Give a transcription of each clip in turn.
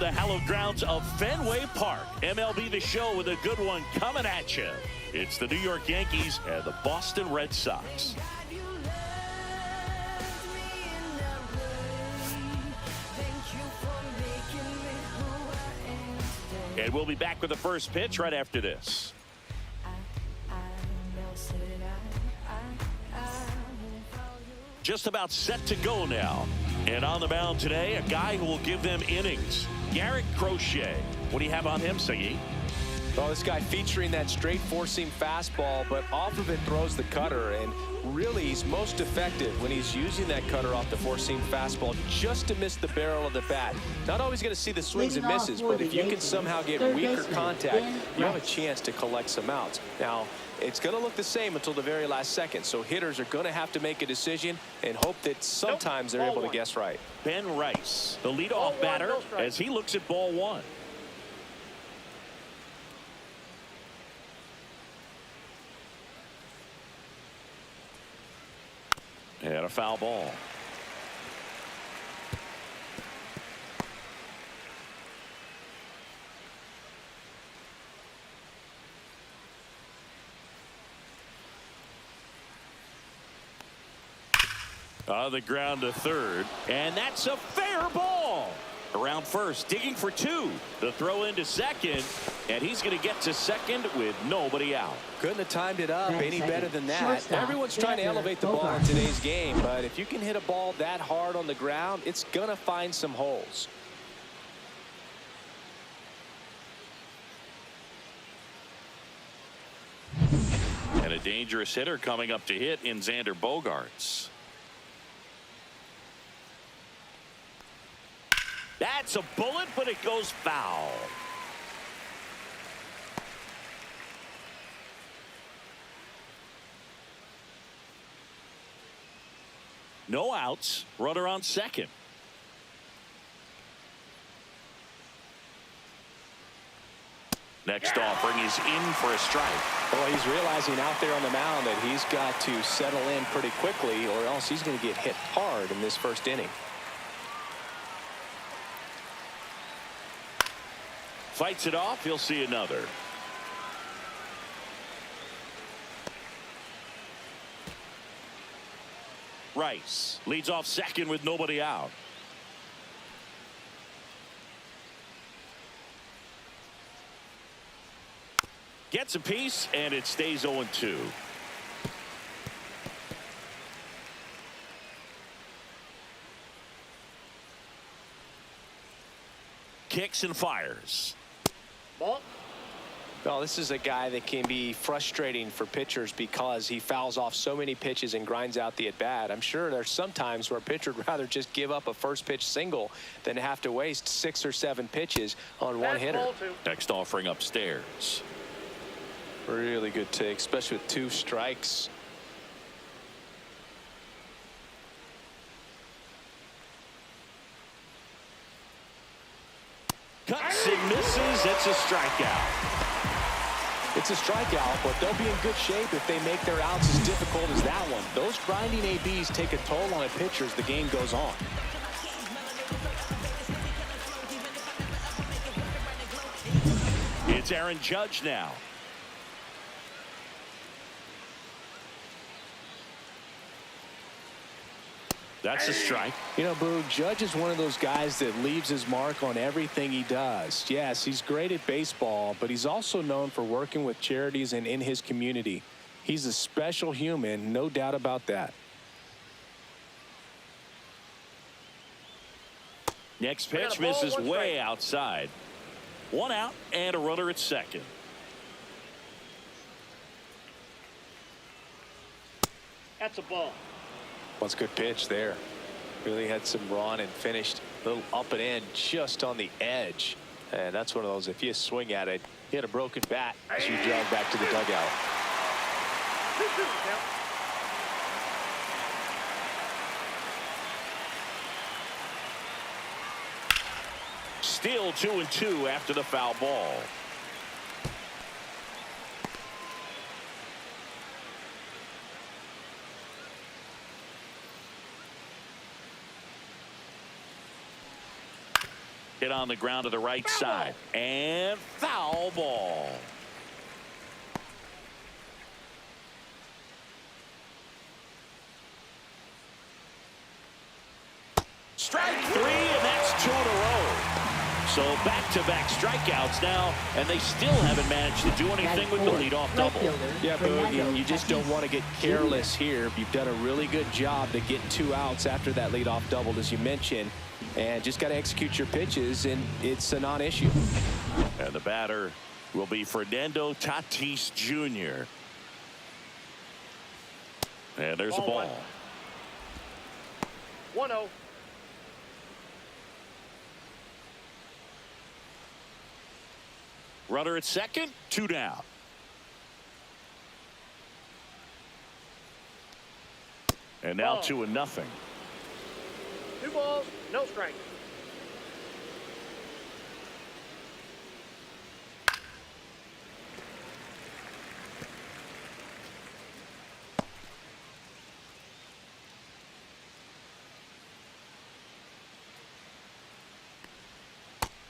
the hallowed grounds of Fenway Park. MLB The Show with a good one coming at you. It's the New York Yankees and the Boston Red Sox. And we'll be back with the first pitch right after this. Just about set to go now. And on the mound today, a guy who will give them innings. Garrett Crochet. What do you have on him, Siggy? Well, this guy featuring that straight four-seam fastball, but off of it throws the cutter. And really, he's most effective when he's using that cutter off the four-seam fastball just to miss the barrel of the bat. Not always going to see the swings and misses, but if you can somehow get weaker contact, you have a chance to collect some outs. Now, it's going to look the same until the very last second, so hitters are going to have to make a decision and hope that sometimes they're able to guess right. Ben Rice, the leadoff batter, as he looks at ball one. And a foul ball. On the ground to third, and that's a fair ball. Around first, digging for two. The throw into second, and he's going to get to second with nobody out. Couldn't have timed it up any better than that. Everyone's trying to elevate the ball in today's game, but if you can hit a ball that hard on the ground, it's going to find some holes. And a dangerous hitter coming up to hit in Xander Bogaerts. That's a bullet, but it goes foul. No outs. Runner on second. Next offering is in for a strike. Well, he's realizing out there on the mound that he's got to settle in pretty quickly, or else he's going to get hit hard in this first inning. Fights it off. He'll see another. Rice leads off second with nobody out. Gets a piece, and it stays 0-2. Kicks and fires. Ball. Well, this is a guy that can be frustrating for pitchers because he fouls off so many pitches and grinds out the at-bat. I'm sure there's some times where a pitcher would rather just give up a first pitch single than have to waste 6 or 7 pitches on one hitter. Next offering upstairs. Really good take, especially with 2 strikes. Cuts and misses. It's a strikeout. It's a strikeout, but they'll be in good shape if they make their outs as difficult as that one. Those grinding ABs take a toll on a pitcher as the game goes on. It's Aaron Judge now. That's a strike. You know, Boog, Judge is one of those guys that leaves his mark on everything he does. Yes, he's great at baseball, but he's also known for working with charities and in his community. He's a special human, no doubt about that. Next pitch misses way outside. 1 out and a runner at second. That's a ball. What's a good pitch there. Really had some run and finished a little up and in just on the edge. And that's one of those, if you swing at it, you had a broken bat as you jog back to the dugout. Still 2-2 after the foul ball. Hit on the ground to the right side. And foul ball. Strike 3, and that's 2 in a row. So back-to-back strikeouts now, and they still haven't managed to do anything with the leadoff double. Yeah, Boog, you just don't want to get careless here. You've done a really good job to get 2 outs after that leadoff double, as you mentioned, and just got to execute your pitches, and it's a non-issue. And the batter will be Fernando Tatis Jr. And there's a ball. 1-0. Runner at second, 2 down. And now 2-0. 2 balls, no strike.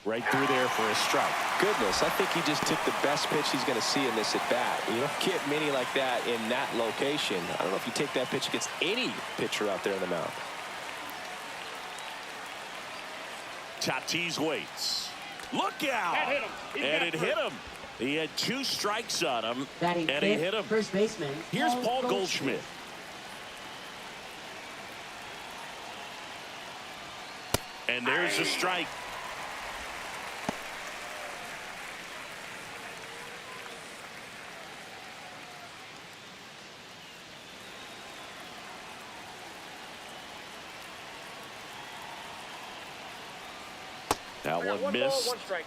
Right through there for a strike. Goodness, I think he just took the best pitch he's going to see in this at-bat. You don't get many like that in that location. I don't know if you take that pitch against any pitcher out there in the mound. Tatis waits. Look out! That hit him. And it hit him. He had 2 strikes on him, Batting and he hit him. First baseman. Here's Paul Goldschmidt. And there's a strike. That one missed. Ball, 1 strike.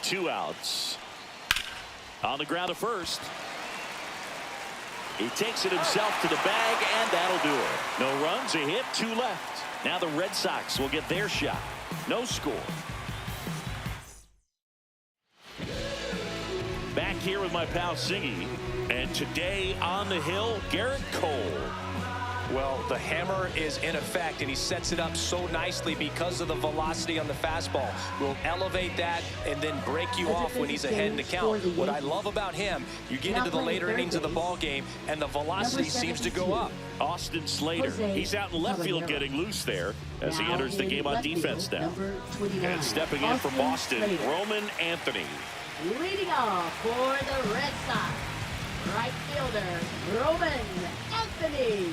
Two outs. On the ground to first. He takes it himself to the bag, and that'll do it. No runs, a hit, 2 left. Now the Red Sox will get their shot. No score. Back here with my pal Singy. And today on the hill, Garrett Cole. Well, the hammer is in effect, and he sets it up so nicely because of the velocity on the fastball. Will elevate that and then break you off when he's ahead in the count. What I love about him, you get into the later innings of the ball game, and the velocity seems to go up. Austin Slater, he's out in left field getting loose there as he enters the game on defense now. And stepping in for Boston, Roman Anthony. Leading off for the Red Sox, right fielder Roman Anthony.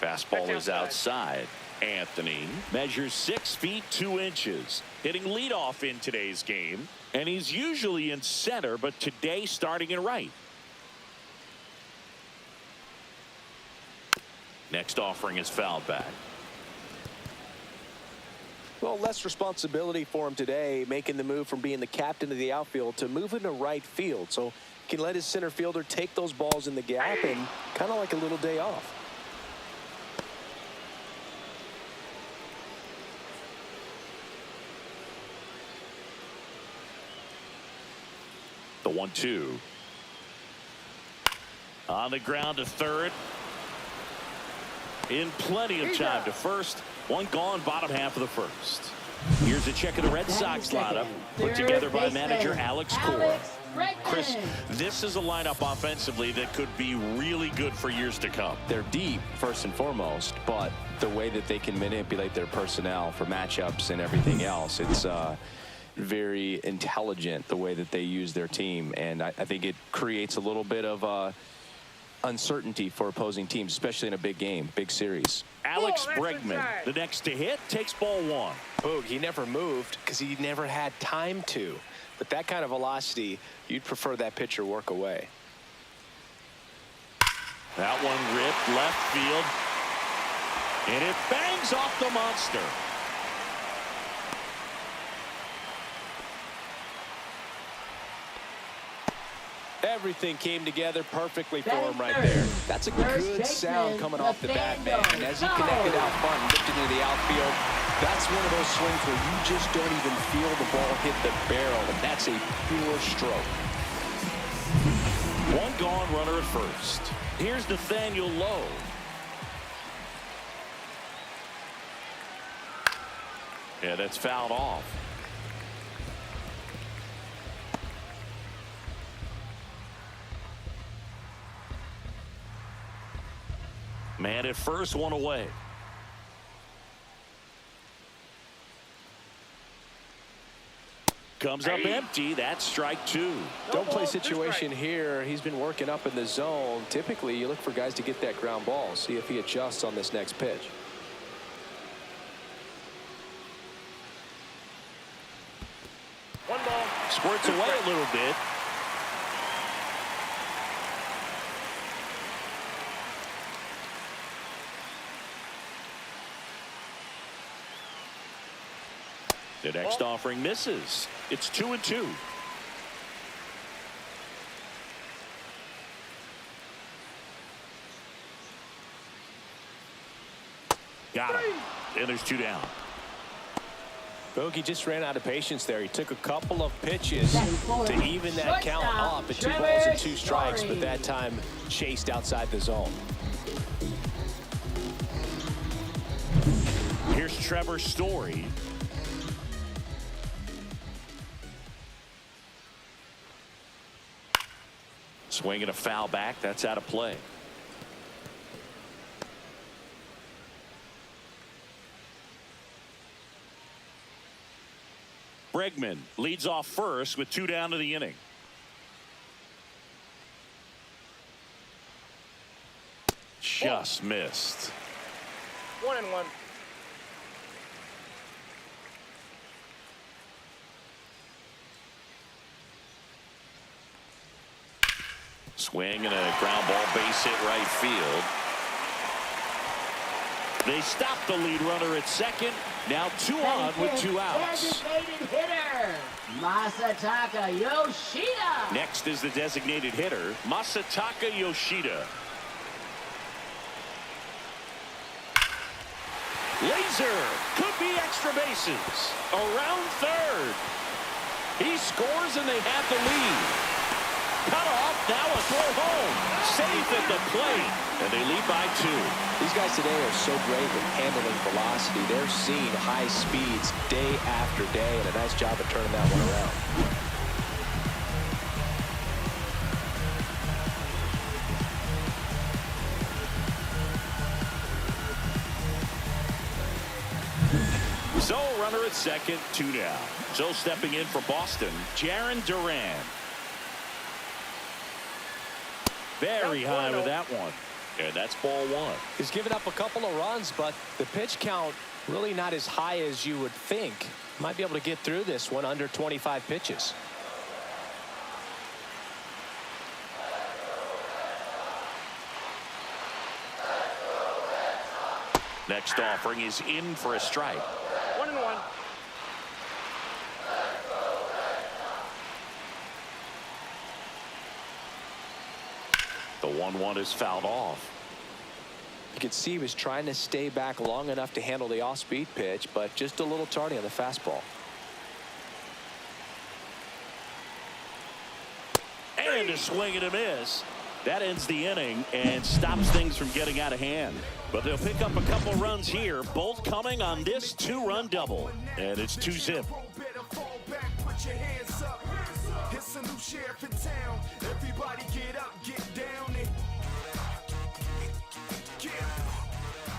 Fastball is outside. Anthony measures 6 feet 2 inches, hitting leadoff in today's game, and he's usually in center, but today starting in right. Next offering is fouled back. Well, less responsibility for him today, making the move from being the captain of the outfield to moving to right field. So he can let his center fielder take those balls in the gap and kind of like a little day off. The 1-2. On the ground to third. In plenty of time to first. One gone, bottom half of the first. Here's a check of the Red Sox lineup put together by manager Alex Cora. Chris, this is a lineup offensively that could be really good for years to come. They're deep, first and foremost, but the way that they can manipulate their personnel for matchups and everything else, it's very intelligent the way that they use their team, and I think it creates a little bit of uncertainty for opposing teams, especially in a big game, big series. Alex Bregman, the next to hit, takes ball 1. Boog, he never moved because he never had time to. But that kind of velocity, you'd prefer that pitcher work away. That one ripped left field, and it bangs off the monster. Everything came together perfectly for him right there. That's a good sound coming off the bat, man. And as he connected out front and lifted into the outfield, that's one of those swings where you just don't even feel the ball hit the barrel, and that's a pure stroke. One gone, runner at first. Here's Nathaniel Lowe. Yeah, that's fouled off. Man at first, one away. Comes up empty. That's strike two. Don't play situation here. He's been working up in the zone. Typically, you look for guys to get that ground ball. See if he adjusts on this next pitch. One ball. Squirts away a little bit. The next offering misses. It's 2-2. Got him. And there's two down. Bogey just ran out of patience there. He took a couple of pitches to even that count up at 2 balls and 2 strikes, but that time chased outside the zone. Here's Trevor Story. Swinging a foul back. That's out of play. Bregman leads off first with 2 down to the inning. Just missed. 1-1. Swing and a ground ball, base hit right field. They stop the lead runner at second. Now 2 on with 2 outs. Designated hitter, Masataka Yoshida. Next is the designated hitter, Masataka Yoshida. Laser could be extra bases. Around third. He scores and they have the lead. Cut off, now a throw home. Safe at the plate, and they lead by 2. These guys today are so great with handling velocity. They're seeing high speeds day after day, and a nice job of turning that one around. So runner at second, 2 down. So stepping in for Boston, Jarren Duran. Very high with that one. And that's ball 1. He's given up a couple of runs, but the pitch count really not as high as you would think. Might be able to get through this one under 25 pitches. Next offering is in for a strike. 1-1. The 1-1 is fouled off. You could see he was trying to stay back long enough to handle the off-speed pitch, but just a little tardy on the fastball. And a swing and a miss. That ends the inning and stops things from getting out of hand. But they'll pick up a couple runs here, both coming on this 2-run double. And it's 2-zip. It's a new sheriff in town. Everybody get up, get down.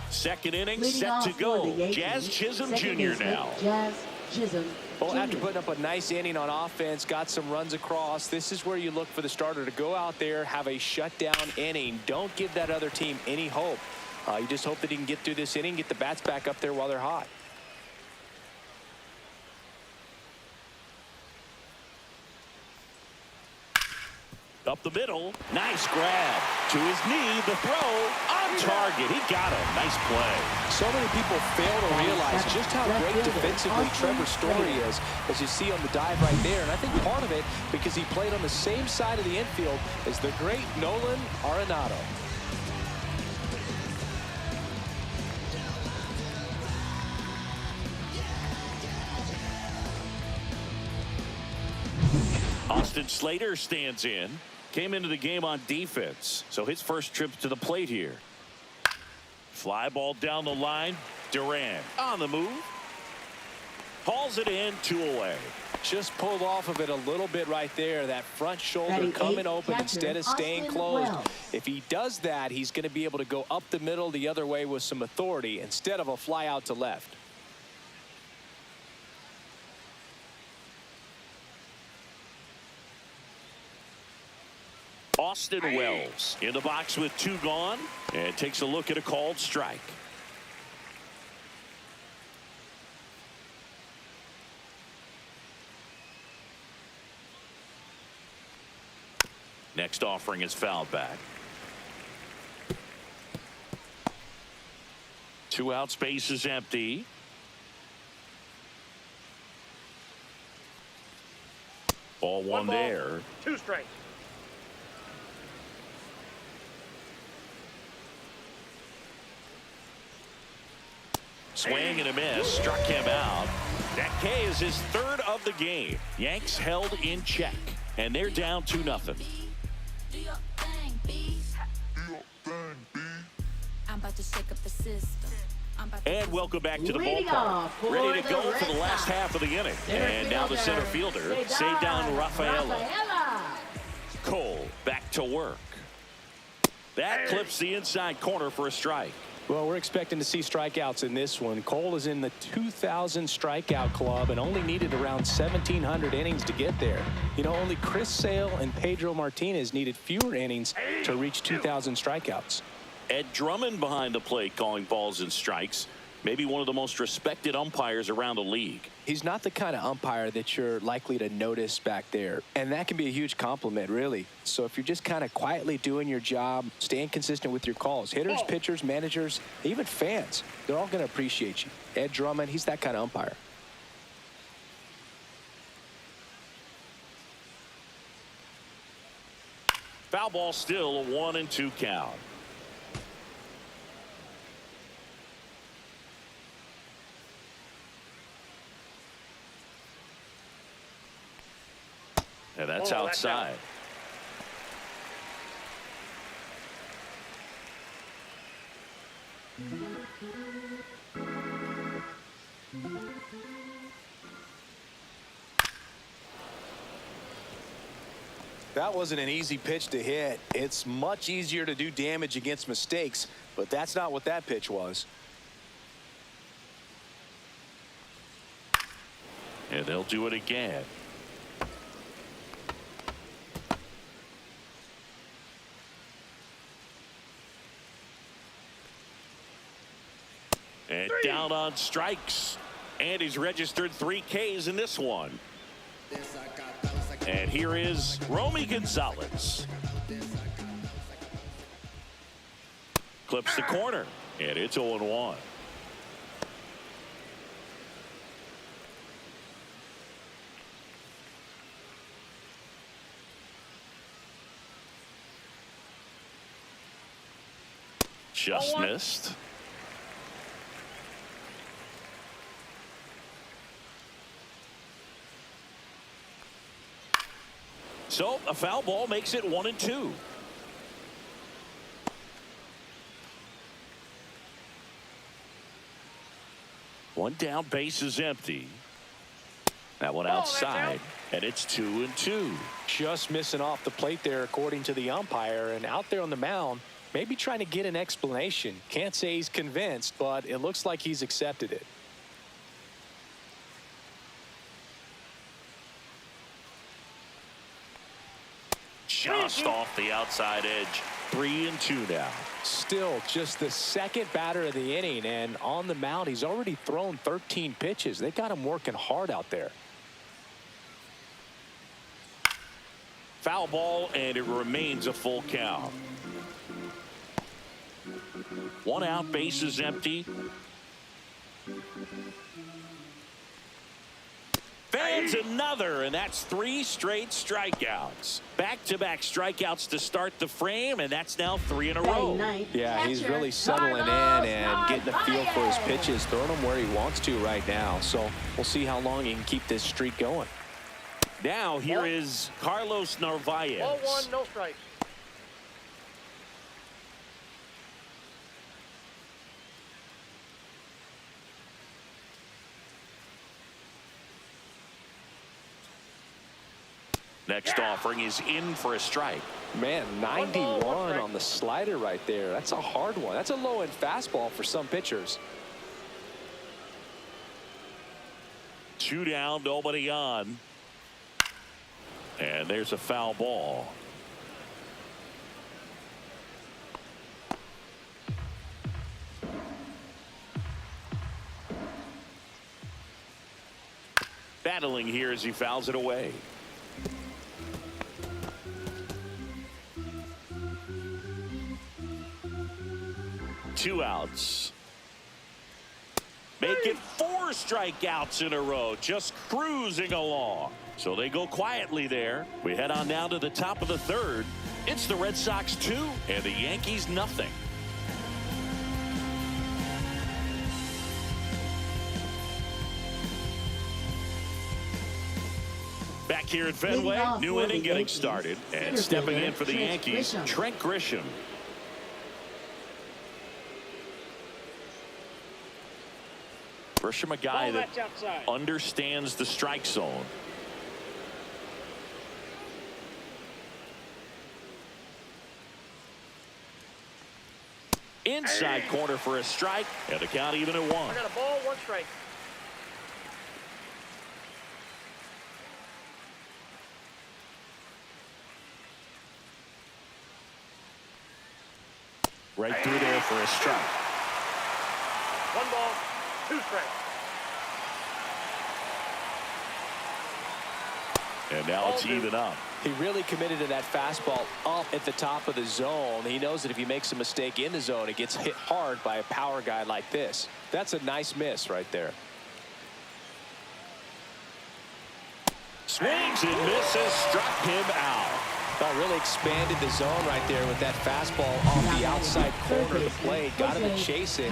Second inning Leading set off to for go. the Yankees, Jazz Chisholm second Jr. baseman, now. Jazz Chisholm Well, Jr. after putting up a nice inning on offense, got some runs across, this is where you look for the starter to go out there, have a shutdown inning. Don't give that other team any hope. You just hope that he can get through this inning, get the bats back up there while they're hot. Up the middle. Nice grab. To his knee. The throw. On target. He got him. Nice play. So many people fail to realize just how great defensively Trevor Story is, as you see on the dive right there. And I think part of it because he played on the same side of the infield as the great Nolan Arenado. Austin Slater stands in. came into the game on defense, so his first trip to the plate here. Fly ball down the line. Duran on the move. Hauls it in, 2 away. Just pulled off of it a little bit right there. That front shoulder Batting coming eighth, open catcher, instead of staying Austin closed. Wells. If he does that, he's going to be able to go up the middle the other way with some authority instead of a fly out to left. Austin Wells in the box with 2 gone and takes a look at a called strike. Next offering is fouled back. 2 out, space is empty. Ball 1 ball, there. 2 strikes. Swing and a miss, struck him out. That K is his 3rd of the game. Yanks held in check, and they're down 2-0. I'm about to shake up the system. And welcome back to the Leading ballpark. off for Ready to the go Red for the last Sox. half of the inning. Center And now the center fielder, Cedar Rafaela. Cole back to work. That clips the inside corner for a strike. Well, we're expecting to see strikeouts in this one. Cole is in the 2,000 strikeout club and only needed around 1,700 innings to get there. You know, only Chris Sale and Pedro Martinez needed fewer innings to reach 2,000 strikeouts. Ed Drummond behind the plate calling balls and strikes. Maybe one of the most respected umpires around the league. He's not the kind of umpire that you're likely to notice back there. And that can be a huge compliment, really. So if you're just kind of quietly doing your job, staying consistent with your calls, hitters, pitchers, managers, even fans, they're all going to appreciate you. Ed Drummond, he's that kind of umpire. Foul ball, still a 1-2 count. And that's outside. That wasn't an easy pitch to hit. It's much easier to do damage against mistakes, but that's not what that pitch was. And they'll do it again. And down on strikes. And he's registered 3 Ks in this one. And here is Romy Gonzalez. Clips the corner. And it's 0-1. Just missed. So a foul ball makes it 1-2. One down, base is empty. That one outside, and it's 2-2. Just missing off the plate there, according to the umpire, and out there on the mound, maybe trying to get an explanation. Can't say he's convinced, but it looks like he's accepted it. Just off the outside edge. 3-2 now. Still just the second batter of the inning, and on the mound, he's already thrown 13 pitches. They got him working hard out there. Foul ball, and it remains a full count. 1 out, base is empty. Fans another, and that's 3 straight strikeouts. Back-to-back strikeouts to start the frame, and that's now 3 in a row. Yeah, he's really settling in and getting a feel for his pitches, throwing them where he wants to right now. So we'll see how long he can keep this streak going. Now here is Carlos Narvaez. Ball one, no strike. Next offering is in for a strike. Man, 91 on the slider right there. That's a hard one. That's a low-end fastball for some pitchers. 2 down, nobody on. And there's a foul ball. Battling here as he fouls it away. Two outs. Make it 4 strikeouts in a row, just cruising along. So they go quietly there. We head on down to the top of the 3rd. It's the Red Sox 2 and the Yankees nothing. Back here at Fenway, new inning getting started, and stepping in for the Yankees, Trent Grisham. Grisham, a guy that understands the strike zone. Inside corner for a strike, and the count even at 1. I got a ball, 1 strike. Right through there for a strike. 1 ball, 2 strikes. And now it's even up. He really committed to that fastball up at the top of the zone. He knows that if he makes a mistake in the zone, it gets hit hard by a power guy like this. That's a nice miss right there. Swings and misses, struck him out. Oh, really expanded the zone right there with that fastball off the outside corner of the plate. Got him to chase it.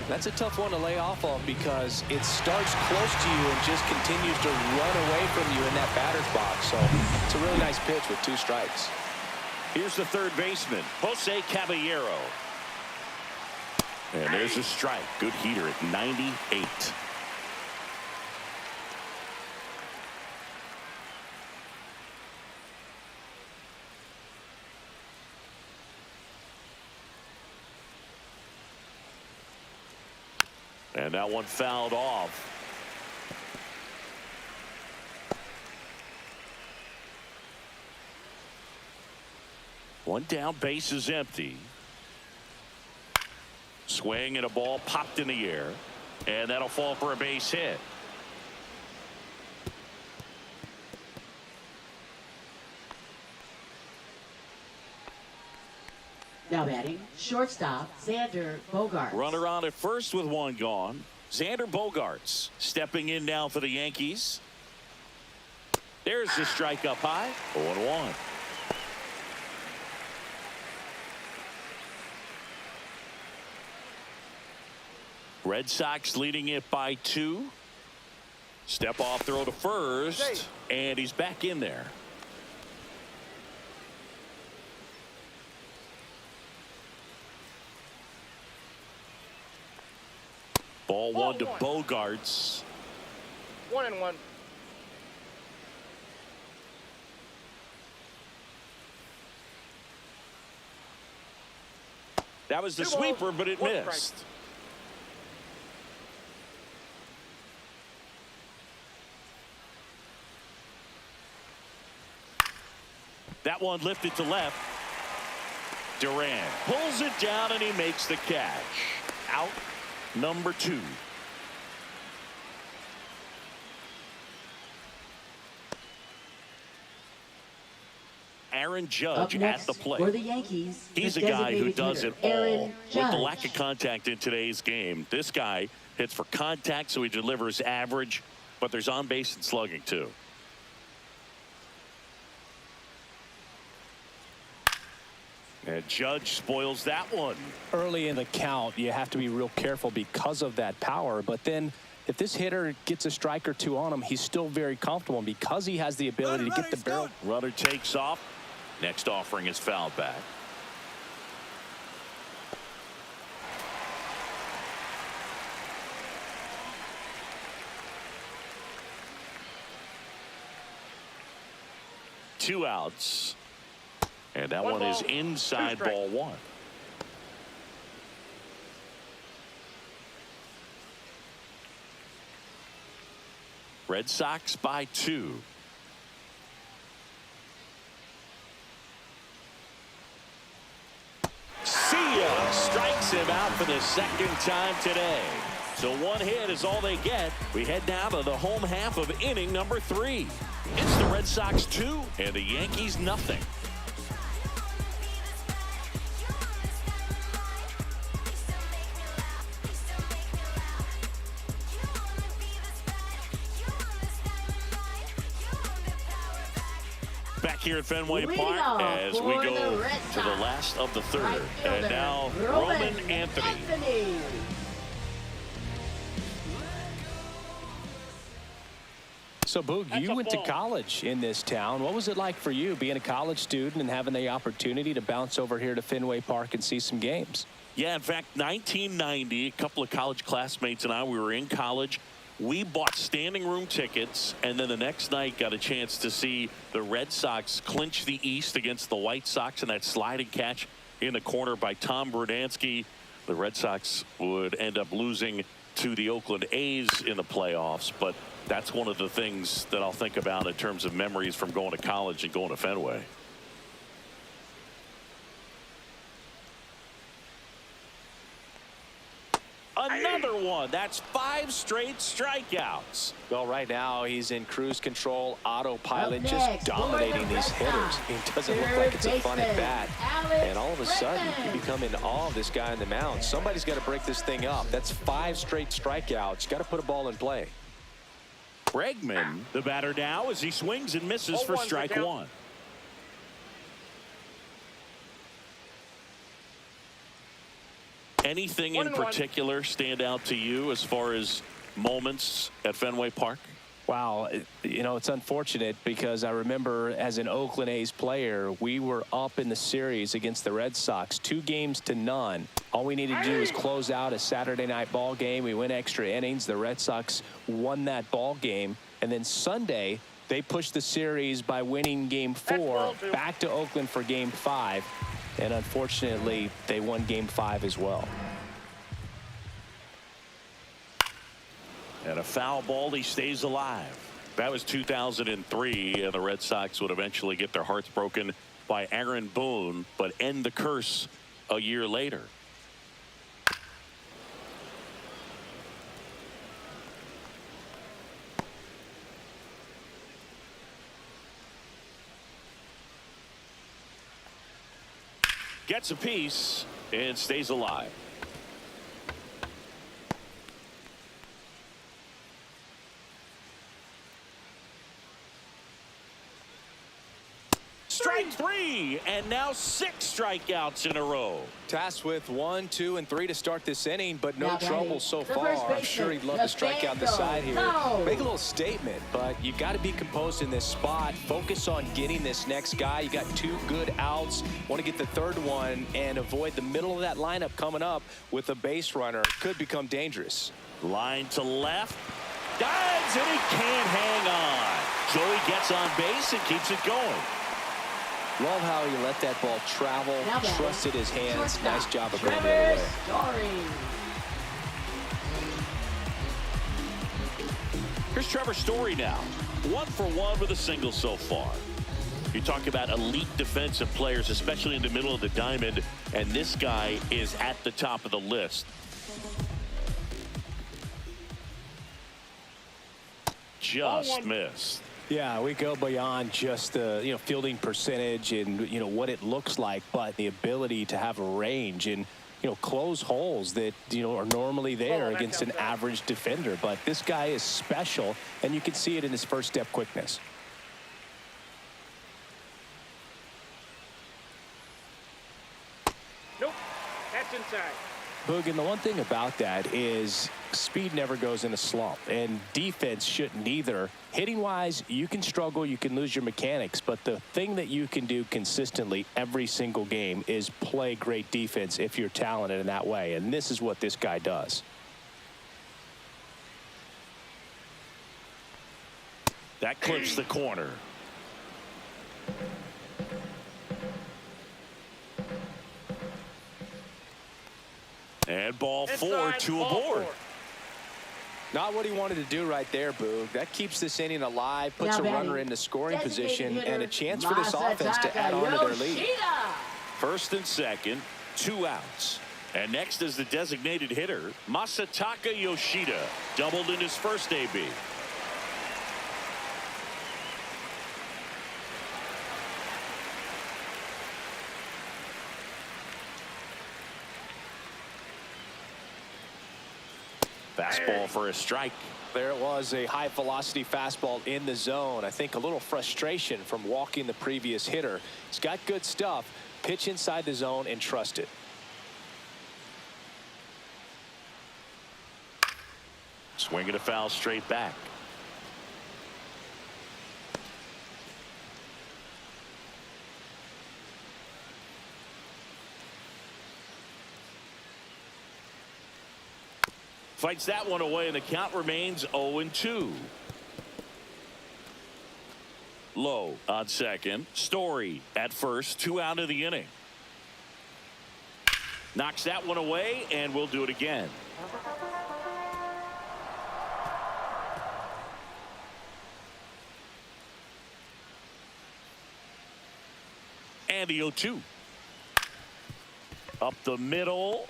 That's a tough one to lay off of because it starts close to you and just continues to run away from you in that batter's box. So it's a really nice pitch with 2 strikes. Here's the 3rd baseman, Jose Caballero. And there's a strike. Good heater at 98. And that one fouled off. One down, base is empty. Swing and a ball popped in the air. And that'll fall for a base hit. Now batting, shortstop, Xander Bogaerts. Runner on at first with 1 gone. Xander Bogaerts stepping in now for the Yankees. There's the strike up high. 0-1. Red Sox leading it by 2. Step off throw to first. And he's back in there. Ball 1 to Bogaerts. 1-1. That was the sweeper, but it missed. That one lifted to left. Duran pulls it down and he makes the catch. Out number 2. Aaron Judge at the plate. For the Yankees, he's a guy who does it all with the lack of contact in today's game. This guy hits for contact, so he delivers average, but there's on base and slugging too. And Judge spoils that one. Early in the count, you have to be real careful because of that power, but then if this hitter gets a strike or two on him, he's still very comfortable. And because he has the ability to get the barrel. Runner takes off. Next offering is fouled back. Two outs. And that one is inside ball one. Red Sox by 2. See ya! Strikes him out for the second time today. So one hit is all they get. We head now to the home half of inning number 3. It's the Red Sox 2 and the Yankees nothing. Back here at Fenway Park as we go to the last of the third. And now Roman Anthony. So, Boog, you went to college in this town. What was it like for you being a college student and having the opportunity to bounce over here to Fenway Park and see some games? Yeah, in fact, 1990, a couple of college classmates and I, we were in college. We bought standing room tickets, and then the next night got a chance to see the Red Sox clinch the East against the White Sox in that sliding catch in the corner by Tom Brudansky. The Red Sox would end up losing to the Oakland A's in the playoffs, but that's one of the things that I'll think about in terms of memories from going to college and going to Fenway. Another one. That's 5 straight strikeouts. Well, right now he's in cruise control, autopilot, just dominating these hitters. He doesn't look like it's a fun at bat. And all of a sudden, you become in awe of this guy on the mound. Somebody's got to break this thing up. That's 5 straight strikeouts. Got to put a ball in play. Bregman, the batter now, as he swings and misses for strike 1. Anything in particular stand out to you as far as moments at Fenway Park? Wow, you know, it's unfortunate because I remember as an Oakland A's player, we were up in the series against the Red Sox, 2-0. All we needed to do was close out a Saturday night ball game. We went extra innings. The Red Sox won that ball game. And then Sunday, they pushed the series by winning game 4 back to Oakland for game 5. And unfortunately, they won game 5 as well. And a foul ball, he stays alive. That was 2003, and the Red Sox would eventually get their hearts broken by Aaron Boone, but end the curse a year later. Gets a piece and stays alive. Strike 3, and now 6 strikeouts in a row. Tasked with 1, 2, and 3 to start this inning, but no trouble so far. I'm sure he'd love to strike out the side here. Make a little statement, but you got to be composed in this spot. Focus on getting this next guy. You got 2 good outs. Want to get the third one and avoid the middle of that lineup coming up with a base runner. Could become dangerous. Line to left. Dives, and he can't hang on. Joey gets on base and keeps it going. Love how he let that ball travel, trusted his hands. Nice job of going the other way. Here's Trevor Story now. 1 for 1 with a single so far. You talk about elite defensive players, especially in the middle of the diamond, and this guy is at the top of the list. Just missed. Yeah, we go beyond just the fielding percentage and what it looks like, but the ability to have a range and close holes that are normally there against an average defender. But this guy is special, and you can see it in his first step quickness. Nope, that's inside. Boog, and the one thing about that is speed never goes in a slump, and defense shouldn't either. Hitting-wise, you can struggle, you can lose your mechanics, but the thing that you can do consistently every single game is play great defense if you're talented in that way, and this is what this guy does. That clips the corner. And ball four, two aboard. Not what he wanted to do right there, Boog. That keeps this inning alive, puts a runner into scoring position, and a chance for this offense to add on to their lead. First and second, 2 outs. And next is the designated hitter, Masataka Yoshida, doubled in his first AB. Fastball for a strike. There it was, a high velocity fastball in the zone. I think a little frustration from walking the previous hitter. He's got good stuff. Pitch inside the zone and trust it. Swinging a foul straight back. Fights that one away, and the count remains 0-2. Low on second. Story at first. 2 out of the inning. Knocks that one away, and we'll do it again. And the 0-2. Up the middle.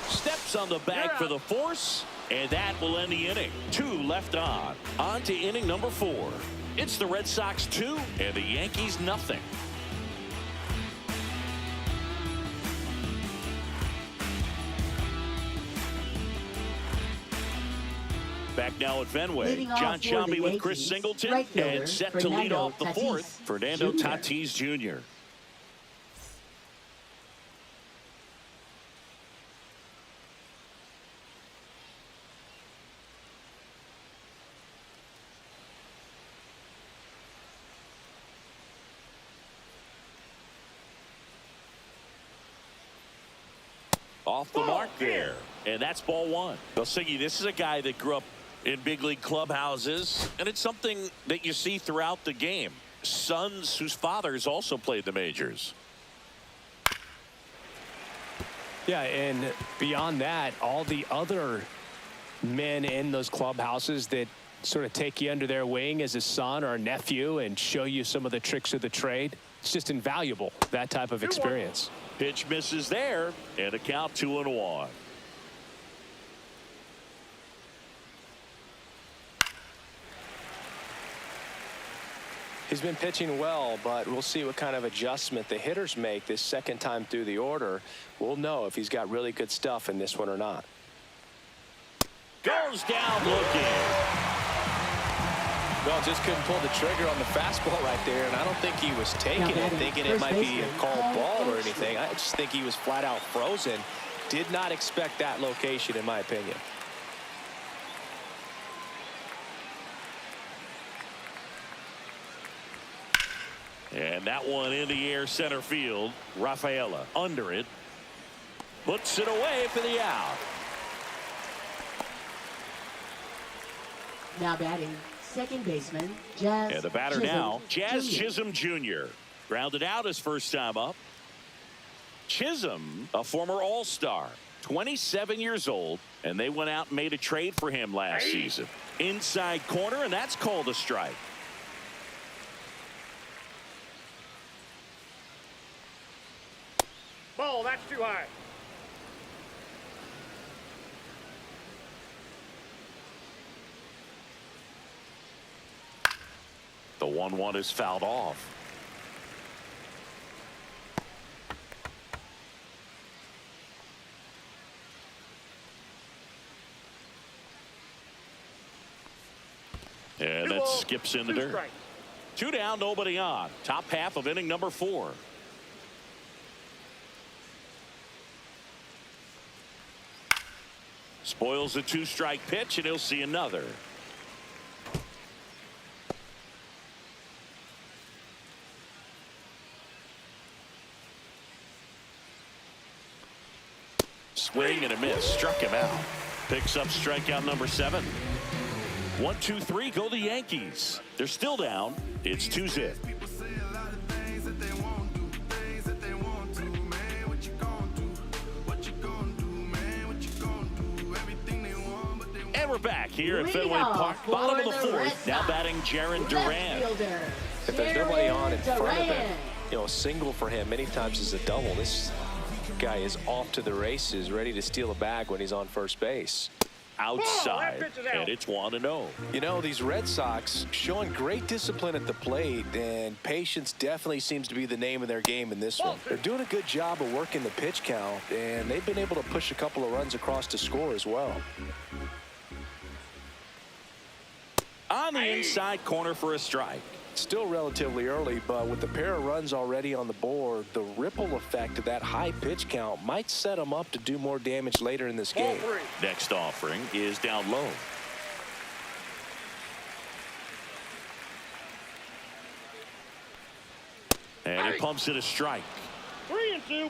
Steps on the bag for the force, and that will end the inning. 2 left on. On to inning number 4. It's the Red Sox 2 and the Yankees nothing. Back now at Fenway, John Shelby with Chris Singleton, and set to lead off the 4th, Fernando Tatis Jr. Off the mark there, and that's ball 1. Siggy, this is a guy that grew up in big league clubhouses, and it's something that you see throughout the game. Sons whose fathers also played the majors. Yeah, and beyond that, all the other men in those clubhouses that sort of take you under their wing as a son or a nephew and show you some of the tricks of the trade. It's just invaluable, that type of experience. Pitch misses there, and a count 2-1. He's been pitching well, but we'll see what kind of adjustment the hitters make this second time through the order. We'll know if he's got really good stuff in this one or not. Goes down looking. Well, just couldn't pull the trigger on the fastball right there, and I don't think he was taking it, thinking it might be a called ball or anything. I just think he was flat out frozen. Did not expect that location, in my opinion. And that one in the air center field. Rafaela under it. Puts it away for the out. Now batting, second baseman, Jazz And the batter Chisholm now, Jazz Jr. Chisholm Jr. Grounded out his first time up. Chisholm, a former All-Star, 27 years old, and they went out and made a trade for him last season. Inside corner, and that's called a strike. Ball, that's too high. The 1-1 is fouled off. And that skips in the dirt. 2 down, nobody on. Top half of inning number 4. Spoils a 2-strike pitch, and he'll see another. Swing and a miss. Struck him out. Picks up strikeout number 7. 1, 2, 3 go the Yankees. They're still down. It's 2-zip. And we're back here at Fenway Park, bottom of the 4th. Now batting Jaron Duran. If there's nobody on in front of him, a single for him many times is a double. This guy is off to the races, ready to steal a bag when he's on first base. Outside, and it's 1-0. These Red Sox showing great discipline at the plate, and patience definitely seems to be the name of their game in this one. They're doing a good job of working the pitch count, and they've been able to push a couple of runs across to score as well. On the inside corner for a strike. Still relatively early, but with the pair of runs already on the board, the ripple effect of that high pitch count might set them up to do more damage later in this game. Next offering is down low. And he pumps it a strike. 3-2.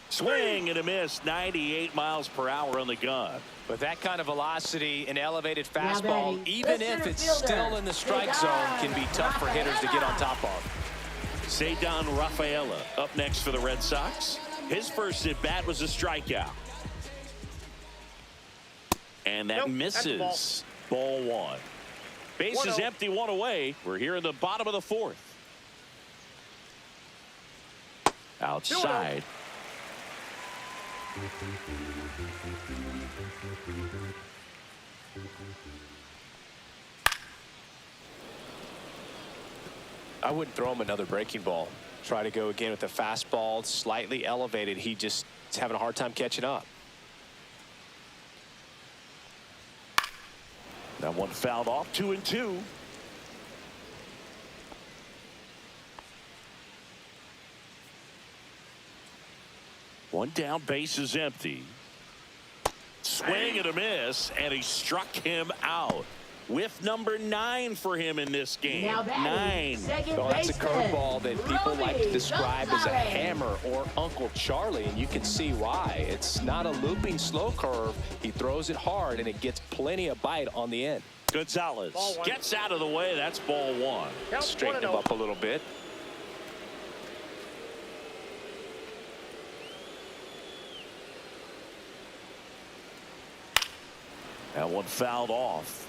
Swing and a miss. 98 miles per hour on the gun. With that kind of velocity, an elevated fastball, even if it's still in the strike zone, can be tough for hitters to get on top of. Cedar Rafaela up next for the Red Sox. His first at bat was a strikeout. And that misses. Ball 1. Base is empty, 1 away. We're here in the bottom of the 4th. Outside. I wouldn't throw him another breaking ball. Try to go again with the fastball, slightly elevated. He just is having a hard time catching up. That one fouled off. 2-2. One down, base is empty. Swing and a miss, and he struck him out. Whiff number 9 for him in this game. 9. Well, that's a curveball that people like to describe as a hammer or Uncle Charlie, and you can see why. It's not a looping slow curve. He throws it hard, and it gets plenty of bite on the end. Gonzalez gets out of the way. That's ball 1. Straighten him up a little bit. That one fouled off.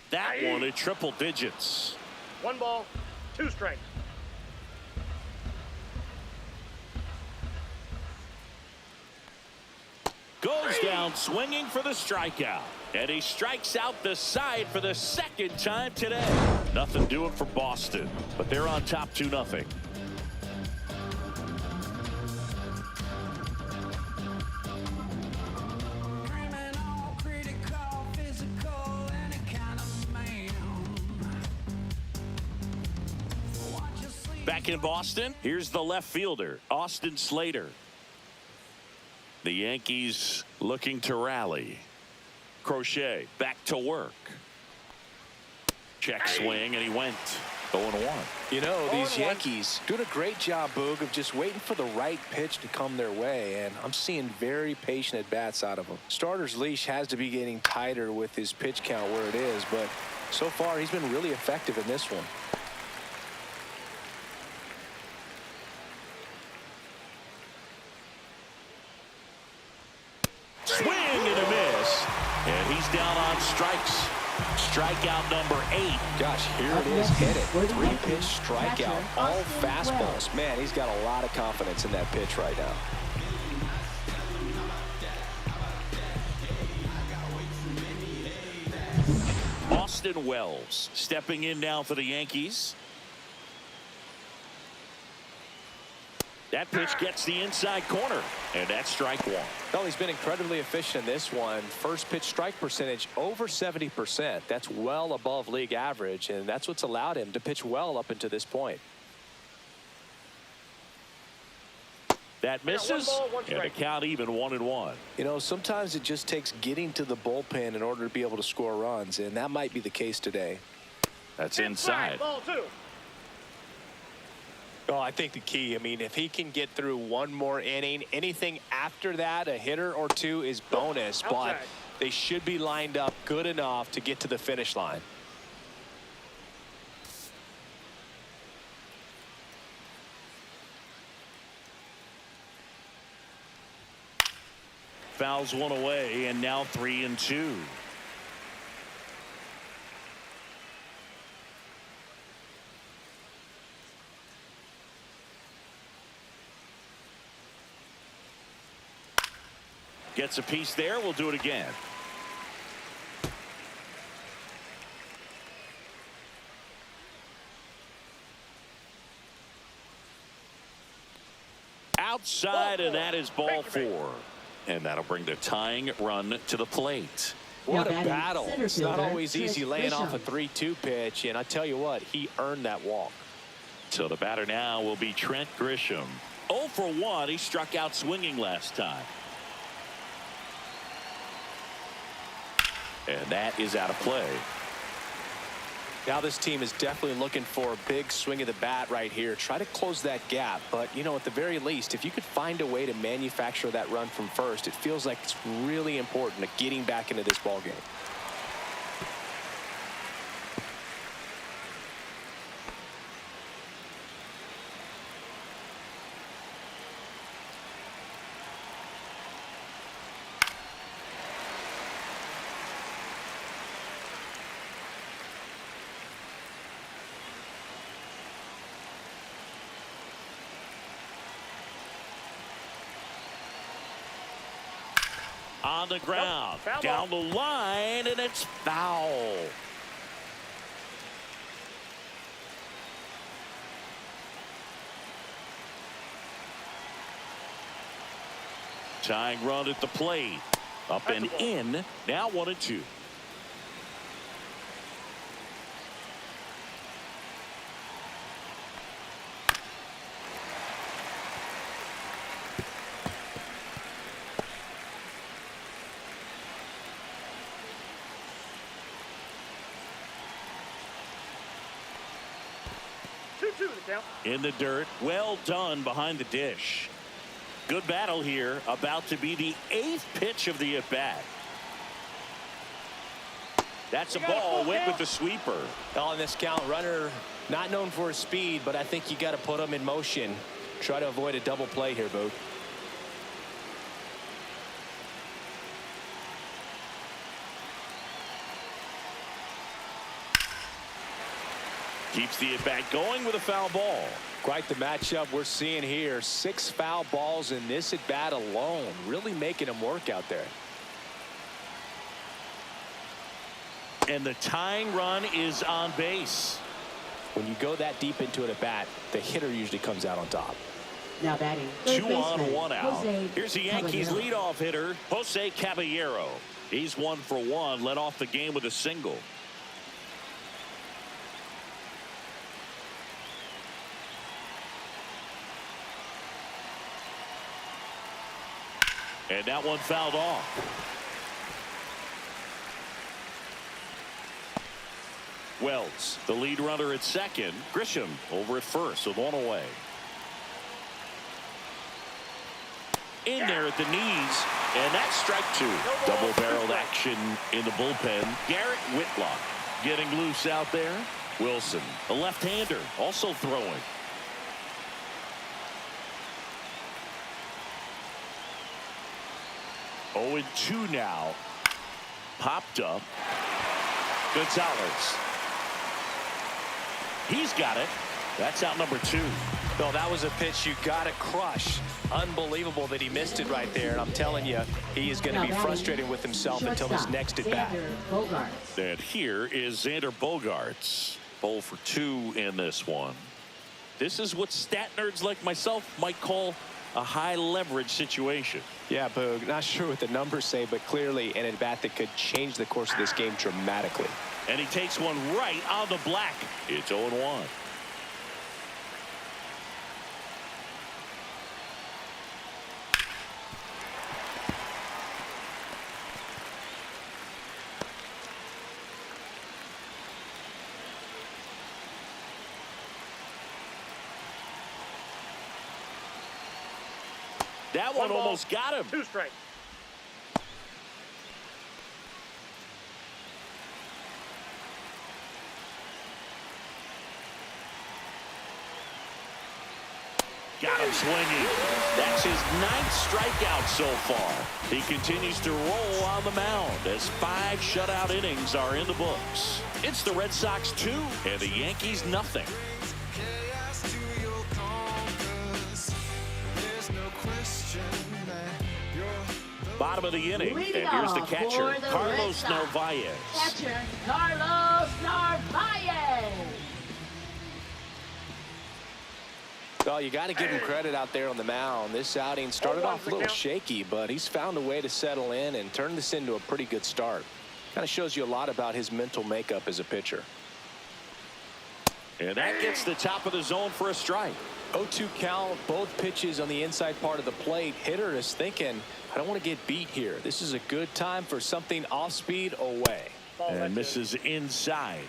That one at triple digits. 1 ball, 2 strikes. Goes down swinging for the strikeout. And he strikes out the side for the 2nd time today. Nothing doing for Boston, but they're on top 2-0. Back in Boston, here's the left fielder, Austin Slater. The Yankees looking to rally. Crochet back to work. Check swing, and he went 0-1. These Yankees doing a great job, Boog, of just waiting for the right pitch to come their way, and I'm seeing very patient at-bats out of them. Starter's leash has to be getting tighter with his pitch count where it is, but so far he's been really effective in this one. Swing and a miss. And he's down on strikes. Strikeout number 8. Gosh, here it is. Hit it. 3-pitch strikeout. All fastballs. Man, he's got a lot of confidence in that pitch right now. Austin Wells stepping in now for the Yankees. That pitch gets the inside corner, and that's strike one. Well, he's been incredibly efficient in this one. First pitch strike percentage over 70%. That's well above league average, and that's what's allowed him to pitch well up until this point. That misses, and the count even 1-1. You know, sometimes it just takes getting to the bullpen in order to be able to score runs, and that might be the case today. That's inside. Ball 2. Oh, I think the key, I mean, if he can get through one more inning, anything after that, a hitter or two is bonus, but they should be lined up good enough to get to the finish line. Fouls one away, and now 3-2. Gets a piece there. We'll do it again. Outside, and that is ball 4. And that'll bring the tying run to the plate. What a battle. It's not always easy laying off a 3-2 pitch, and I tell you what, he earned that walk. So the batter now will be Trent Grisham. 0 for 1. He struck out swinging last time. And that is out of play. Now this team is definitely looking for a big swing of the bat right here. Try to close that gap. But, you know, at the very least, if you could find a way to manufacture that run from first, it feels like it's really important to getting back into this ball game. On the ground, down the line, and it's foul. Tying run at the plate. Up and in. Now 1-2. In the dirt. Well done behind the dish. Good battle here. About to be the 8th pitch of the at-bat. That's a ball. Went with the sweeper. On this count, runner not known for his speed, but I think you got to put him in motion. Try to avoid a double play here, Boog. Keeps the at-bat going with a foul ball. Quite the matchup we're seeing here. 6 foul balls in this at-bat alone. Really making him work out there. And the tying run is on base. When you go that deep into an at-bat, the hitter usually comes out on top. Now batting. 2 on, 1 out. Here's the Yankees leadoff hitter, Jose Caballero. He's 1 for 1. Led off the game with a single. And that one fouled off. Wells, the lead runner at second. Grisham over at first with 1 away. In there at the knees, and that's strike 2. Double-barreled action in the bullpen. Garrett Whitlock getting loose out there. Wilson, a left-hander, also throwing. Oh, and 2 now. Popped up. Gonzalez. He's got it. That's out number 2. Well, that was a pitch you got to crush. Unbelievable that he missed it right there. And I'm telling you, he is going to be frustrated with himself until his next at bat. And here is Xander Bogaerts. 0 for 2 in this one. This is what stat nerds like myself might call a high leverage situation. Yeah, Boog, not sure what the numbers say, but clearly an at-bat that could change the course of this game dramatically. And he takes one right on the black. It's 0-1. That one almost got him. 2 strikes. Got him swinging. That's his 9th strikeout so far. He continues to roll on the mound as 5 shutout innings are in the books. It's the Red Sox 2 and the Yankees nothing. Bottom of the inning, Leading and here's the off catcher, for the Carlos Red Sox. Narvaez. Catcher Carlos Narvaez. Well, you got to give him credit out there on the mound. This outing started off a little shaky, but he's found a way to settle in and turn this into a pretty good start. Kind of shows you a lot about his mental makeup as a pitcher. And that gets the top of the zone for a strike. 0-2 count, both pitches on the inside part of the plate. Hitter is thinking, I don't want to get beat here. This is a good time for something off speed away. And misses inside.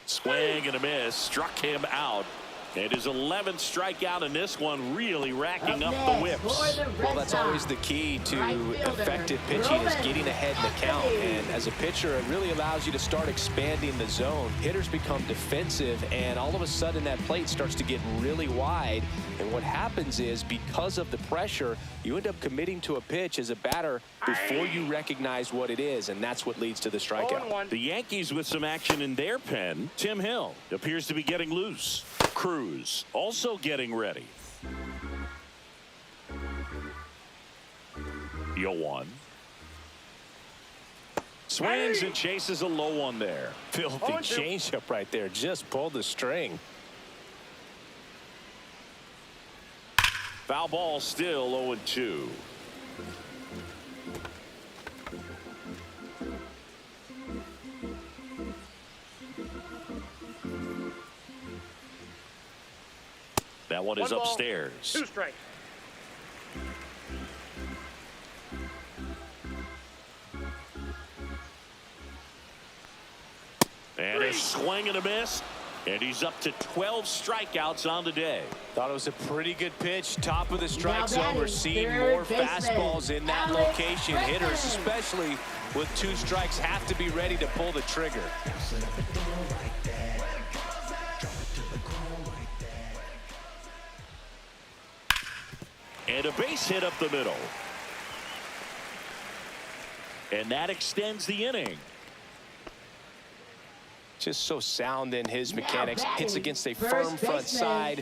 Swing and a miss, struck him out. And his 11th strikeout in this one, really racking up the whips. Well, that's always the key to effective pitching, is getting ahead in the count. And as a pitcher, it really allows you to start expanding the zone. Hitters become defensive, and all of a sudden that plate starts to get really wide. And what happens is, because of the pressure, you end up committing to a pitch as a batter before you recognize what it is, and that's what leads to the strikeout. The Yankees with some action in their pen. Tim Hill appears to be getting loose. Cruz also getting ready. 0-1. Swings and chases a low one there. Filthy changeup right there. Just pulled the string. Foul ball, still 0-2. That one is upstairs. 2 strikes. And a swing and a miss. And he's up to 12 strikeouts on the day. Thought it was a pretty good pitch. Top of the strike zone. We're seeing third more fastballs in that Alex location. Bregman. Hitters, especially with 2 strikes, have to be ready to pull the trigger. And a base hit up the middle. And that extends the inning. Just so sound in his mechanics. Hits against a first firm front baseman, side,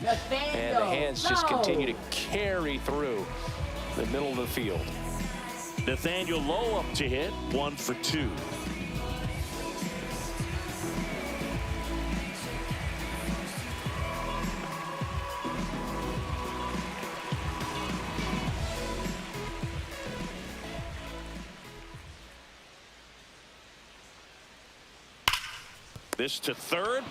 and the hands just continue to carry through the middle of the field. Nathaniel Lowe up to hit, 1 for 2. This to third.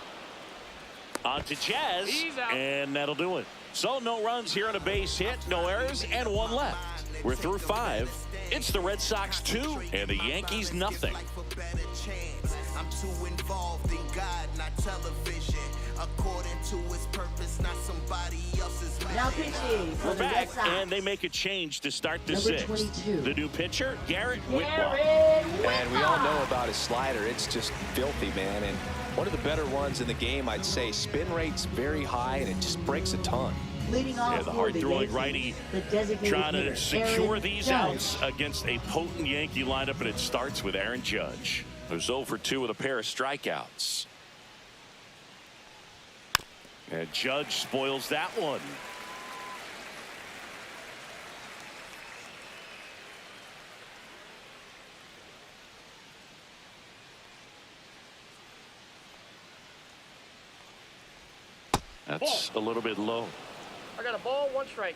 On to Jazz. And that'll do it. So no runs here on a base hit, no errors, and 1 left. We're through 5. It's the Red Sox 2 and the Yankees nothing. I'm too involved in God, not television. According to his purpose, not somebody else's. Now pitching for We're the Red back, Sox. and they make a change to start the Number 6th. 22. The new pitcher, Garrett Whitlock. And we all know about his slider. It's just filthy, man. And one of the better ones in the game, I'd say. Spin rate's very high, and it just breaks a ton. Leading off Yeah, the for hard-throwing Yankees, righty the designated trying to hitter, secure Aaron these Judge. outs against a potent Yankee lineup, and it starts with Aaron Judge, who's 0 for 2 with a pair of strikeouts. And Judge spoils that one. That's a little bit low. I got a ball, 1 strike.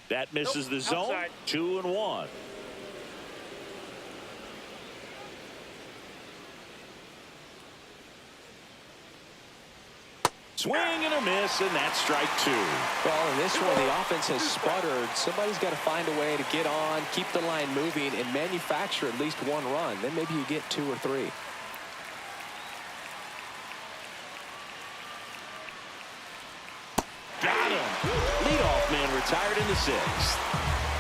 That misses the zone. Outside. 2-1. Swing and a miss, and that's strike 2. Well, in this one, the offense has sputtered. Somebody's got to find a way to get on, keep the line moving, and manufacture at least 1 run. Then maybe you get 2 or 3. Got him. Leadoff man retired in the 6th.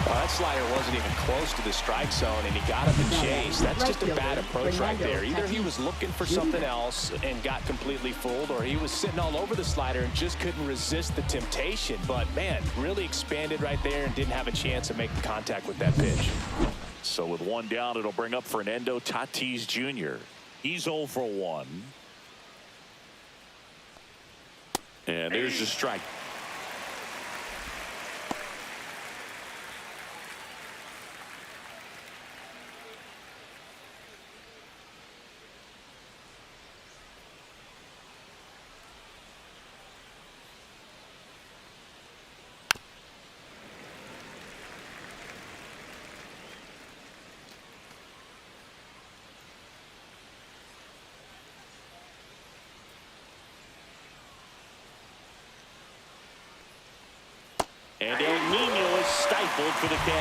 Well, that slider wasn't even close to the strike zone, and he got up and chased. That's just a bad approach right there. Either he was looking for something else and got completely fooled, or he was sitting all over the slider and just couldn't resist the temptation. But, man, really expanded right there and didn't have a chance to make the contact with that pitch. So with 1 down, it'll bring up Fernando Tatis Jr. He's 0 for 1. And there's the strike. And El Nino is stifled for the K.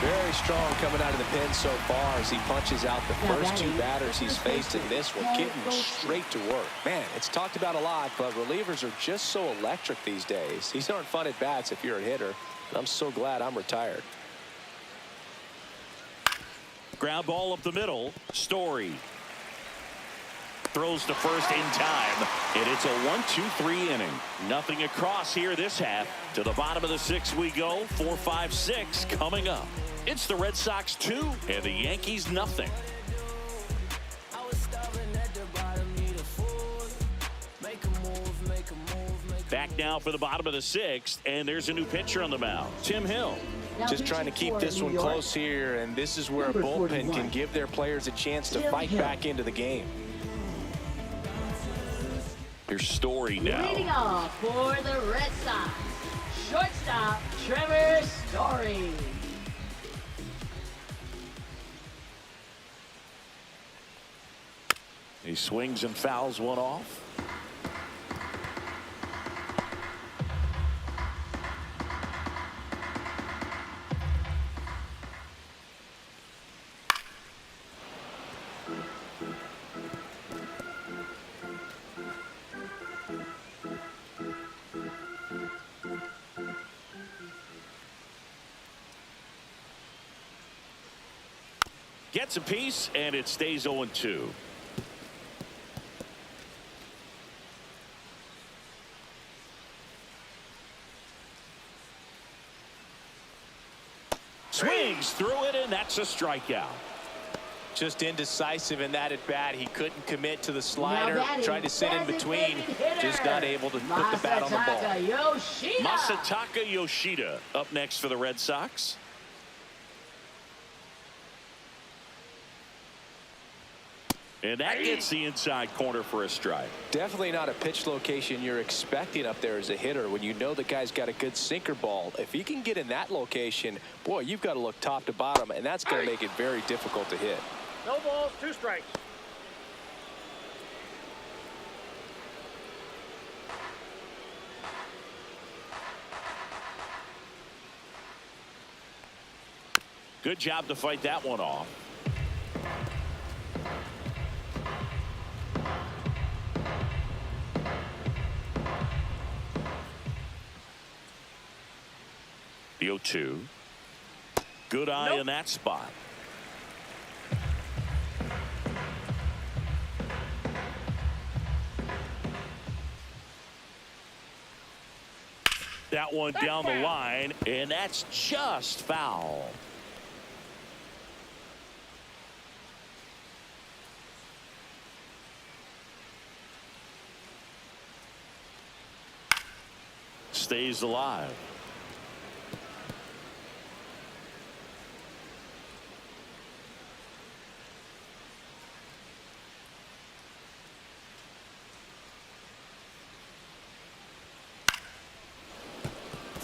Very strong coming out of the pen so far as he punches out the first 2 batters he's faced in this one, getting straight to work. Man, it's talked about a lot, but relievers are just so electric these days. These aren't fun at bats if you're a hitter. And I'm so glad I'm retired. Ground ball up the middle. Story throws to first in time, and it's a 1-2-3 inning. Nothing across here this half. To the bottom of the 6th we go. 4, 5, 6 coming up. It's the Red Sox 2 and the Yankees nothing. Back now for the bottom of the 6th, and there's a new pitcher on the mound, Tim Hill. Just trying to keep this one close here, and this is where a bullpen can give their players a chance to fight back into the game. Here's Story now. Leading off for the Red Sox, shortstop Trevor Story. He swings and fouls one off. Gets a piece, and it stays 0-2. Swings through it, and that's a strikeout. Just indecisive in that at bat. He couldn't commit to the slider. Tried to sit in between. Just not able to put the bat on the ball. Masataka Yoshida up next for the Red Sox. And that gets the inside corner for a strike. Definitely not a pitch location you're expecting up there as a hitter when you know the guy's got a good sinker ball. If he can get in that location, boy, you've got to look top to bottom, and that's going to make it very difficult to hit. No balls, 2 strikes. Good job to fight that one off. The 0-2. Good eye in that spot. That one down the line, and that's just foul. Stays alive.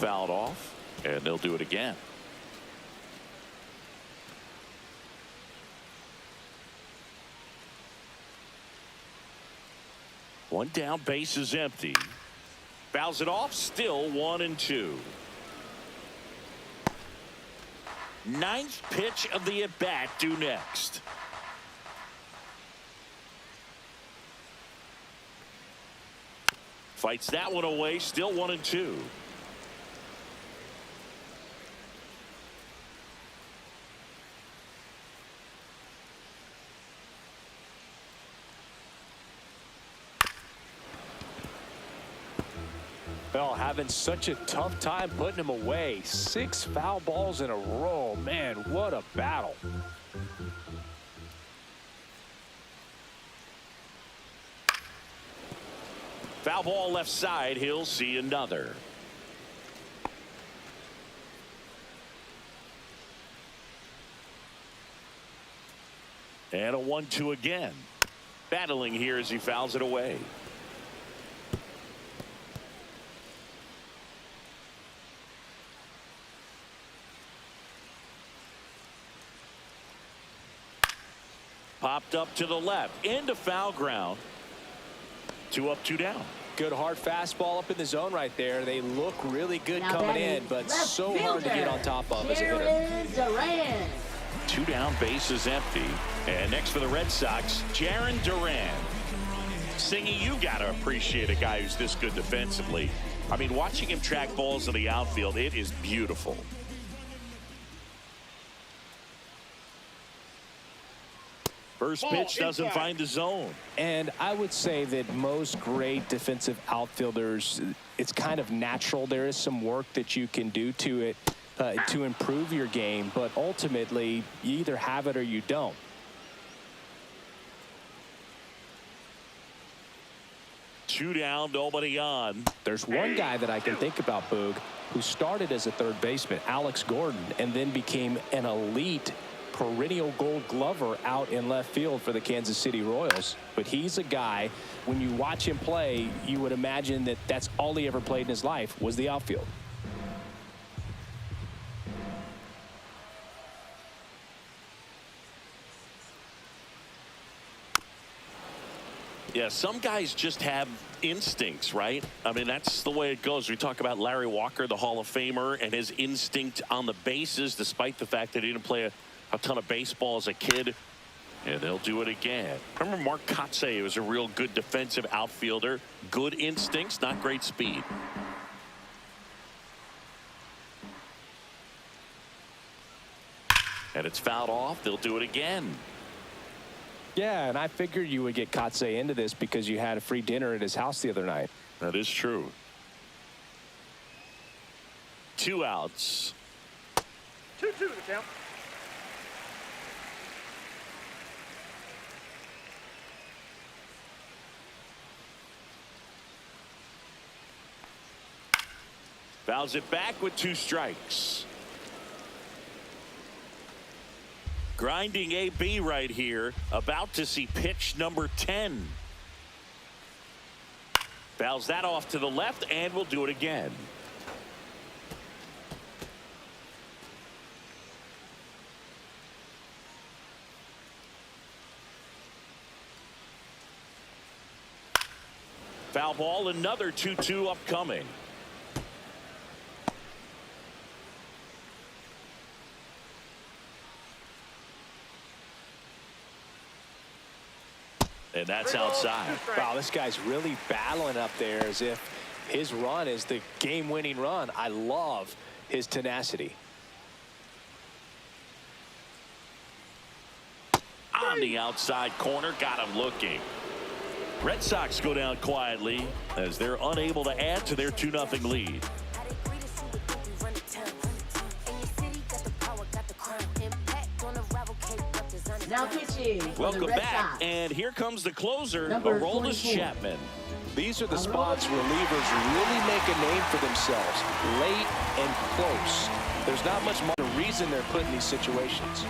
fouled off, and they'll do it again. One down, base is empty. Fouls it off, still 1-2. Ninth pitch of the at-bat due next. Fights that one away, still 1-2. Well, having such a tough time putting him away. 6 foul balls in a row. Man, what a battle. Foul ball left side. He'll see another. And a 1-2 again. Battling here as he fouls it away. Popped up to the left into foul ground. 2 up, 2 down. Good hard fastball up in the zone right there. They look really good coming in, but so hard to get on top of as a hitter. 2 down, base is empty. And next for the Red Sox, Jarren Duran. Singy, you gotta appreciate a guy who's this good defensively. I mean, watching him track balls in the outfield, it is beautiful. First pitch doesn't find the zone. And I would say that most great defensive outfielders, it's kind of natural. There is some work that you can do to it to improve your game, but ultimately you either have it or you don't. Two down, nobody on. There's one guy that I can think about, Boog, who started as a third baseman, Alex Gordon, and then became an elite perennial Gold Glover out in left field for the Kansas City Royals. But he's a guy, when you watch him play, you would imagine that that's all he ever played in his life was the outfield. Yeah, some guys just have instincts, right? I mean, that's the way it goes. We talk about Larry Walker, the Hall of Famer, and his instinct on the bases, despite the fact that he didn't play a ton of baseball as a kid. And they'll do it again. Remember Mark Kotsay was a real good defensive outfielder. Good instincts, not great speed. And it's fouled off. They'll do it again. Yeah, and I figured you would get Kotsay into this because you had a free dinner at his house the other night. That is true. 2 outs. 2-2 the count. Fouls it back with 2 strikes. Grinding AB right here, about to see pitch number 10. Fouls that off to the left, and we'll do it again. Foul ball, another 2-2 upcoming. And that's outside. Wow, this guy's really battling up there as if his run is the game-winning run. I love his tenacity. On the outside corner, got him looking. Red Sox go down quietly as they're unable to add to their 2-0 lead. Now pitching. Welcome back, and here comes the closer, Aroldis Chapman. These are the spots relievers really make a name for themselves, late and close. There's not much more reason they're put in these situations.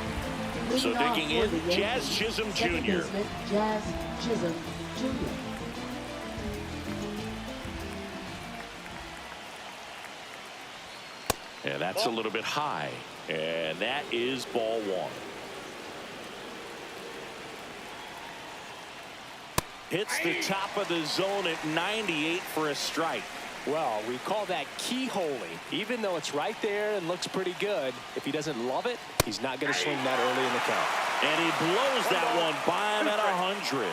So digging in, Jazz Chisholm Jr. Jazz Chisholm Jr. That's a little bit high. And that is ball one. Hits the top of the zone at 98 for a strike. Well, we call that keyholing. Even though it's right there and looks pretty good, if he doesn't love it, he's not going to swing that early in the count. And he blows that one by him at 100.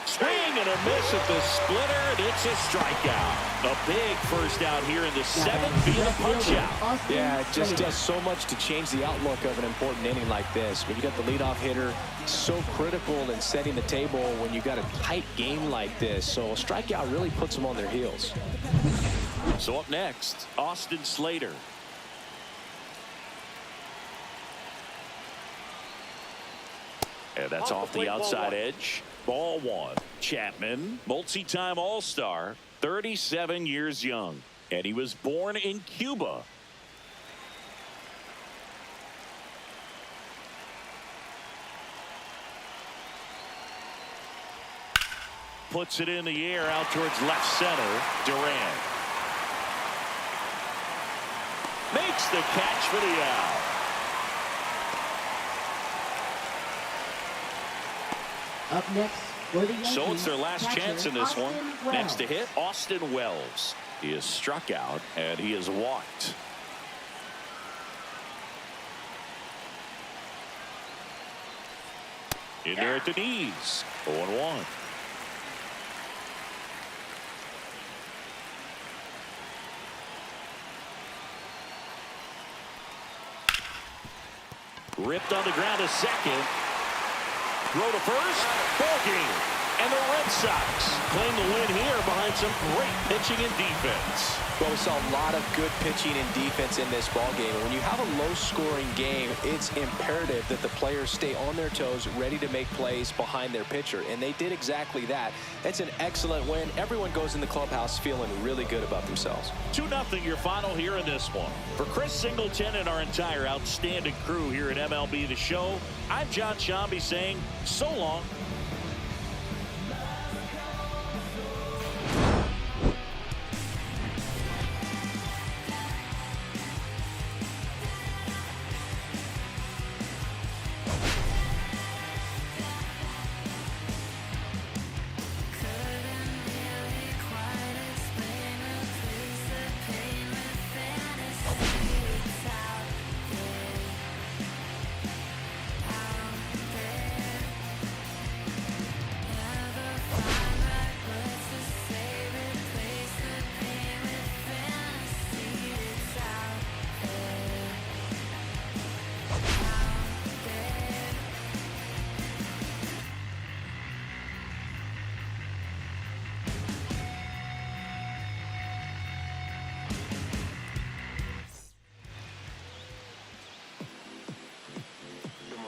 Swing and a miss at the splitter, and it's a strikeout. A big first out here in the seventh via punch out. Yeah, it just does so much to change the outlook of an important inning like this. When you got the leadoff hitter, so critical in setting the table when you got a tight game like this. So a strikeout really puts them on their heels. So up next, Austin Slater. And that's off the outside edge. Ball one. Chapman, multi-time All-Star, 37 years young. And he was born in Cuba. Puts it in the air out towards left center. Durant makes the catch for the out. Up next for the Yankees, So it's their last catcher, chance in this one. Austin Wells. Next to hit, Austin Wells. He is struck out and he is walked. In there at the knees. 0-1. Ripped on the ground to second. Throw to first. Ball game. And the Red Sox claim the win here behind some great pitching and defense. Well, we saw a lot of good pitching and defense in this ball game. When you have a low-scoring game, it's imperative that the players stay on their toes, ready to make plays behind their pitcher, and they did exactly that. It's an excellent win. Everyone goes in the clubhouse feeling really good about themselves. 2-0 your final here in this one. For Chris Singleton and our entire outstanding crew here at MLB The Show, I'm John Shambi saying so long